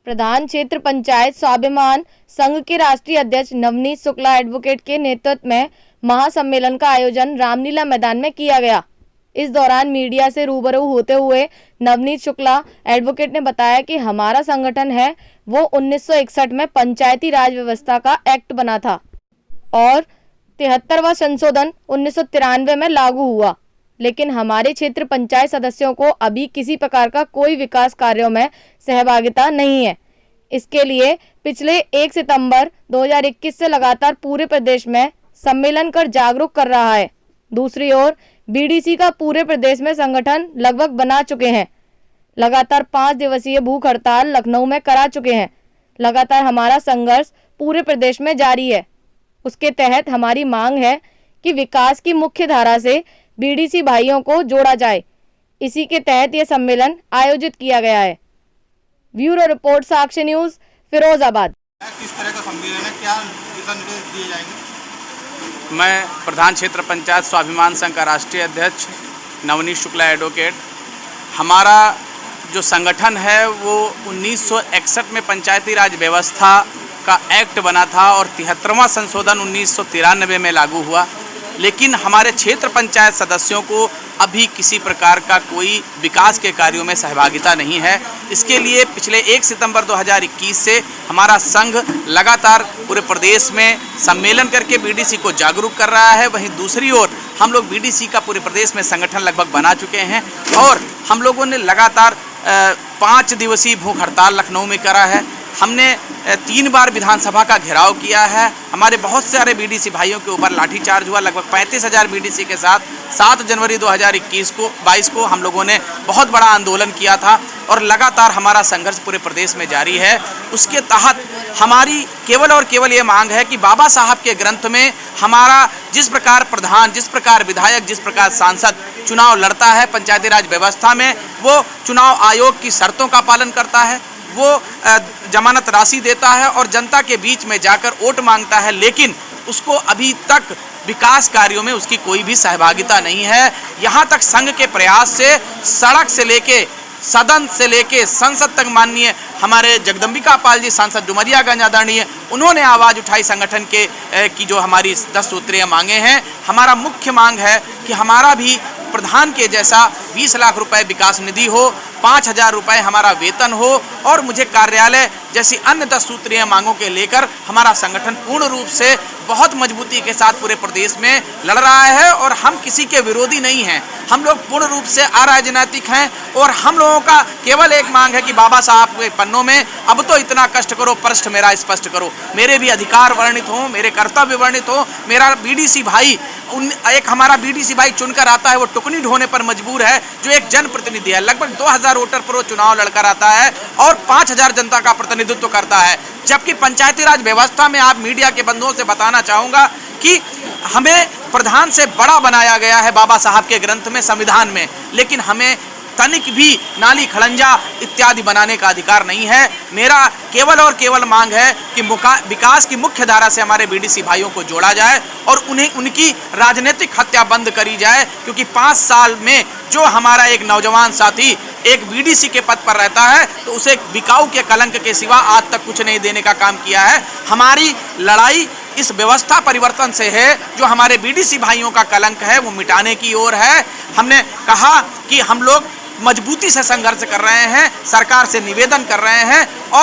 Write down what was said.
प्रधान क्षेत्र पंचायत स्वाभिमान संघ के राष्ट्रीय अध्यक्ष नवनीत शुक्ला एडवोकेट के नेतृत्व में महासम्मेलन का आयोजन रामलीला मैदान में किया गया। इस दौरान मीडिया से रूबरू होते हुए नवनीत शुक्ला एडवोकेट ने बताया कि हमारा संगठन है वो 1961 में पंचायती राज व्यवस्था का एक्ट बना था और 73वां संशोधन 1993 में लागू हुआ, लेकिन हमारे क्षेत्र पंचायत सदस्यों को अभी किसी प्रकार का कोई विकास कार्यों में सहभागिता नहीं है। इसके लिए पिछले 1 सितंबर 2021 से लगातार पूरे प्रदेश में सम्मेलन कर जागरूक कर रहा है। दूसरी ओर बीडीसी का पूरे प्रदेश में संगठन लगभग बना चुके हैं। लगातार 5 दिवसीय भूख हड़ताल लखनऊ में करा चुके हैं। लगातार हमारा संघर्ष पूरे प्रदेश में जारी है। उसके तहत हमारी मांग है कि विकास की मुख्य धारा से बीडीसी भाइयों को जोड़ा जाए। इसी के तहत यह सम्मेलन आयोजित किया गया है। ब्यूरो रिपोर्ट, साक्षी न्यूज, फिरोजाबाद। किस तरह का सम्मेलन है, क्या दिशा निर्देश दिए जाएंगे? मैं प्रधान क्षेत्र पंचायत स्वाभिमान संघ का राष्ट्रीय अध्यक्ष नवनीत शुक्ला एडवोकेट। हमारा जो संगठन है वो 1961 में पंचायती राज व्यवस्था का एक्ट बना था और 73वां संशोधन 1993 में लागू हुआ, लेकिन हमारे क्षेत्र पंचायत सदस्यों को अभी किसी प्रकार का कोई विकास के कार्यों में सहभागिता नहीं है। इसके लिए पिछले 1 सितंबर 2021 से हमारा संघ लगातार पूरे प्रदेश में सम्मेलन करके बीडीसी को जागरूक कर रहा है। वहीं दूसरी ओर हम लोग बीडीसी का पूरे प्रदेश में संगठन लगभग बना चुके हैं और हम लोगों ने लगातार 5 दिवसीय भूख हड़ताल लखनऊ में करा है। हमने 3 बार विधानसभा का घेराव किया है। हमारे बहुत सारे बीडीसी भाइयों के ऊपर लाठीचार्ज हुआ। लगभग 35,000 बीडीसी के साथ 7 जनवरी 2022 को हम लोगों ने बहुत बड़ा आंदोलन किया था और लगातार हमारा संघर्ष पूरे प्रदेश में जारी है। उसके तहत हमारी केवल और केवल ये मांग है कि बाबा साहब के ग्रंथ में हमारा जिस प्रकार प्रधान, जिस प्रकार विधायक, जिस प्रकार सांसद चुनाव लड़ता है पंचायती राज व्यवस्था में, वो चुनाव आयोग की शर्तों का पालन करता है, वो जमानत राशि देता है और जनता के बीच में जाकर वोट मांगता है, लेकिन उसको अभी तक विकास कार्यों में उसकी कोई भी सहभागिता नहीं है। यहाँ तक संघ के प्रयास से सड़क से लेके सदन से लेके संसद तक माननीय हमारे जगदम्बिका पाल जी सांसद डुमरियागंज आदरणीय, उन्होंने आवाज़ उठाई संगठन के की जो हमारी 10 सूत्रीय मांगे हैं। हमारा मुख्य मांग है कि हमारा भी प्रधान के जैसा 20 लाख रुपए विकास निधि हो, 5,000 रुपये हमारा वेतन हो और मुझे कार्यालय जैसी अन्य 10 सूत्रीय मांगों के लेकर हमारा संगठन पूर्ण रूप से बहुत मजबूती के साथ पूरे प्रदेश में लड़ रहा है और हम किसी के विरोधी नहीं हैं। हम लोग पूर्ण रूप से अराजनीतिक हैं और हम लोगों का केवल एक मांग है कि बाबा साहब के पन्नों में अब तो इतना कष्ट करो, पृष्ठ मेरा स्पष्ट करो, मेरे भी अधिकार वर्णित हो, मेरे कर्तव्य वर्णित हो। मेरा बीडीसी भाई एक हमारा बीडीसी भाई चुनकर आता है, वो टुकनी ढोने पर मजबूर है, जो एक जनप्रतिनिधि है। लगभग 2000 वोटर पर वो चुनाव लड़कर आता है और 5000 जनता का प्रतिनिधित्व करता है। जबकि पंचायती राज व्यवस्था में आप मीडिया के बंधुओं से बताना चाहूँगा कि हमें प्रधान से बड़ा बनाया गया है बाबा साहब के ग्रंथ में, संविधान में, लेकिन हमें तनिक भी नाली खड़ंजा इत्यादि बनाने का अधिकार नहीं है। मेरा केवल और केवल मांग है कि विकास की मुख्य धारा से हमारे बीडीसी भाइयों को जोड़ा जाए और उनकी राजनीतिक हत्या बंद करी जाए, क्योंकि 5 साल में जो हमारा एक नौजवान साथी एक बीडीसी के पद पर रहता है तो उसे बिकाऊ के कलंक के सिवा आज तक कुछ नहीं देने का काम किया है। हमारी लड़ाई इस व्यवस्था परिवर्तन से है, जो हमारे बीडीसी भाइयों का कलंक है वो मिटाने की ओर है। हमने कहा कि हम लोग मजबूती से संघर्ष कर रहे हैं, सरकार से निवेदन कर रहे हैं और